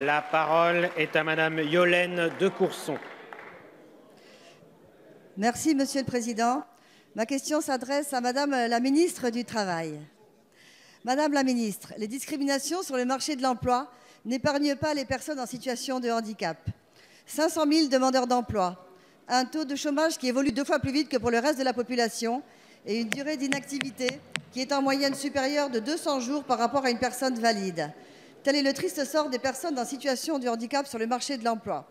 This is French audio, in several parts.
La parole est à Madame Yolaine de Courson. Merci, Monsieur le Président. Ma question s'adresse à Madame la ministre du Travail. Madame la ministre, les discriminations sur le marché de l'emploi n'épargnent pas les personnes en situation de handicap. 500 000 demandeurs d'emploi, un taux de chômage qui évolue 2 fois plus vite que pour le reste de la population et une durée d'inactivité qui est en moyenne supérieure de 200 jours par rapport à une personne valide. Tel est le triste sort des personnes en situation de handicap sur le marché de l'emploi.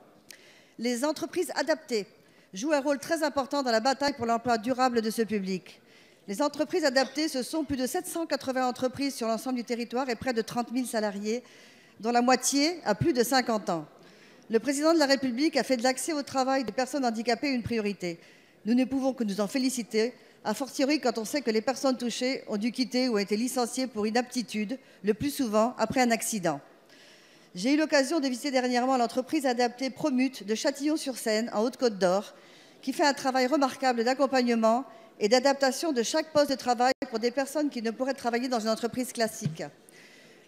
Les entreprises adaptées jouent un rôle très important dans la bataille pour l'emploi durable de ce public. Les entreprises adaptées, ce sont plus de 780 entreprises sur l'ensemble du territoire et près de 30 000 salariés, dont la moitié a plus de 50 ans. Le président de la République a fait de l'accès au travail des personnes handicapées une priorité. Nous ne pouvons que nous en féliciter, a fortiori quand on sait que les personnes touchées ont dû quitter ou ont été licenciées pour inaptitude, le plus souvent après un accident. J'ai eu l'occasion de visiter dernièrement l'entreprise adaptée Promute de Châtillon-sur-Seine, en Haute-Côte d'Or, qui fait un travail remarquable d'accompagnement et d'adaptation de chaque poste de travail pour des personnes qui ne pourraient travailler dans une entreprise classique.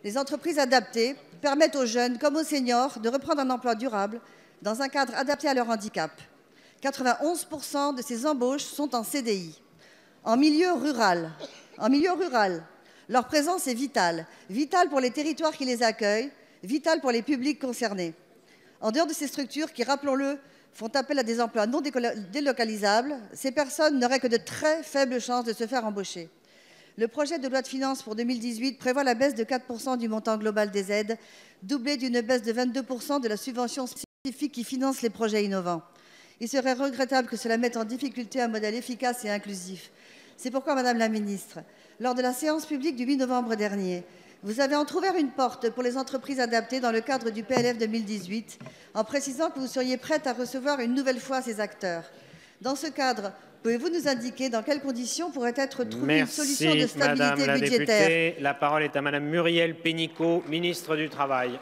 Les entreprises adaptées permettent aux jeunes comme aux seniors de reprendre un emploi durable dans un cadre adapté à leur handicap. 91% de ces embauches sont en CDI. En milieu rural, leur présence est vitale pour les territoires qui les accueillent, vitale pour les publics concernés. En dehors de ces structures qui, rappelons-le, font appel à des emplois non délocalisables, ces personnes n'auraient que de très faibles chances de se faire embaucher. Le projet de loi de finances pour 2018 prévoit la baisse de 4% du montant global des aides, doublée d'une baisse de 22% de la subvention spécifique qui finance les projets innovants. Il serait regrettable que cela mette en difficulté un modèle efficace et inclusif. C'est pourquoi, Madame la Ministre, lors de la séance publique du 8 novembre dernier, vous avez entrouvert une porte pour les entreprises adaptées dans le cadre du PLF 2018, en précisant que vous seriez prête à recevoir une nouvelle fois ces acteurs. Dans ce cadre, pouvez-vous nous indiquer dans quelles conditions pourrait être trouvée une solution de stabilité Madame la budgétaire? députée. La parole est à Madame Muriel Pénicaud, ministre du Travail.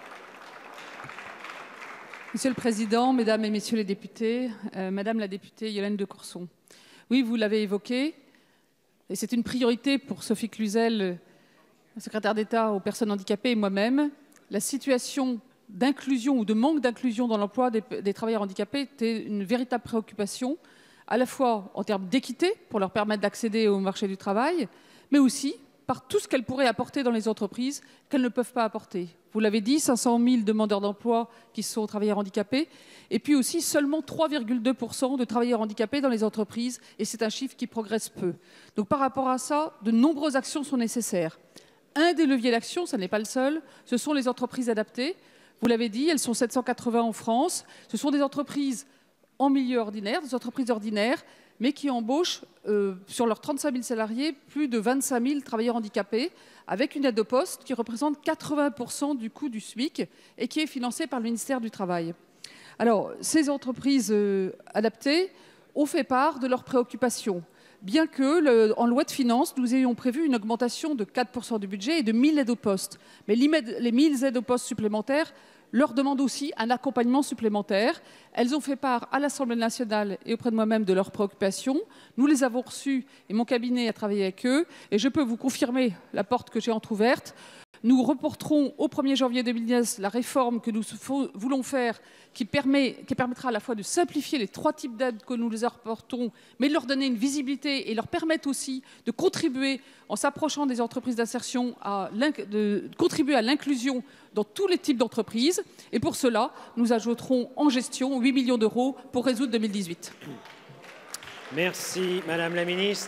Monsieur le Président, Mesdames et Messieurs les députés, Madame la députée Yolaine de Courson. Oui, vous l'avez évoqué, et c'est une priorité pour Sophie Cluzel, secrétaire d'État aux personnes handicapées, et moi-même. La situation d'inclusion ou de manque d'inclusion dans l'emploi des travailleurs handicapés était une véritable préoccupation, à la fois en termes d'équité, pour leur permettre d'accéder au marché du travail, mais aussi par tout ce qu'elles pourraient apporter dans les entreprises qu'elles ne peuvent pas apporter. Vous l'avez dit, 500 000 demandeurs d'emploi qui sont travailleurs handicapés, et puis aussi seulement 3,2% de travailleurs handicapés dans les entreprises, et c'est un chiffre qui progresse peu. Donc par rapport à ça, de nombreuses actions sont nécessaires. Un des leviers d'action, ce n'est pas le seul, ce sont les entreprises adaptées. Vous l'avez dit, elles sont 780 en France. Ce sont des entreprises en milieu ordinaire, des entreprises ordinaires, mais qui embauchent sur leurs 35 000 salariés plus de 25 000 travailleurs handicapés, avec une aide au poste qui représente 80% du coût du SMIC et qui est financée par le ministère du Travail. Alors, ces entreprises adaptées ont fait part de leurs préoccupations, bien que, en loi de finances, nous ayons prévu une augmentation de 4% du budget et de 1 000 aides au poste. Mais les 1 000 aides au poste supplémentaires leur demandent aussi un accompagnement supplémentaire. Elles ont fait part à l'Assemblée nationale et auprès de moi-même de leurs préoccupations. Nous les avons reçues et mon cabinet a travaillé avec eux. Et je peux vous confirmer la porte que j'ai entrouverte. Nous reporterons au 1er janvier 2019 la réforme que nous voulons faire qui permettra à la fois de simplifier les 3 types d'aides que nous les apportons, mais de leur donner une visibilité et leur permettre aussi de contribuer, en s'approchant des entreprises d'insertion, de contribuer à l'inclusion dans tous les types d'entreprises. Et pour cela, nous ajouterons en gestion 8 millions d'euros pour résoudre 2018. Merci, Madame la Ministre.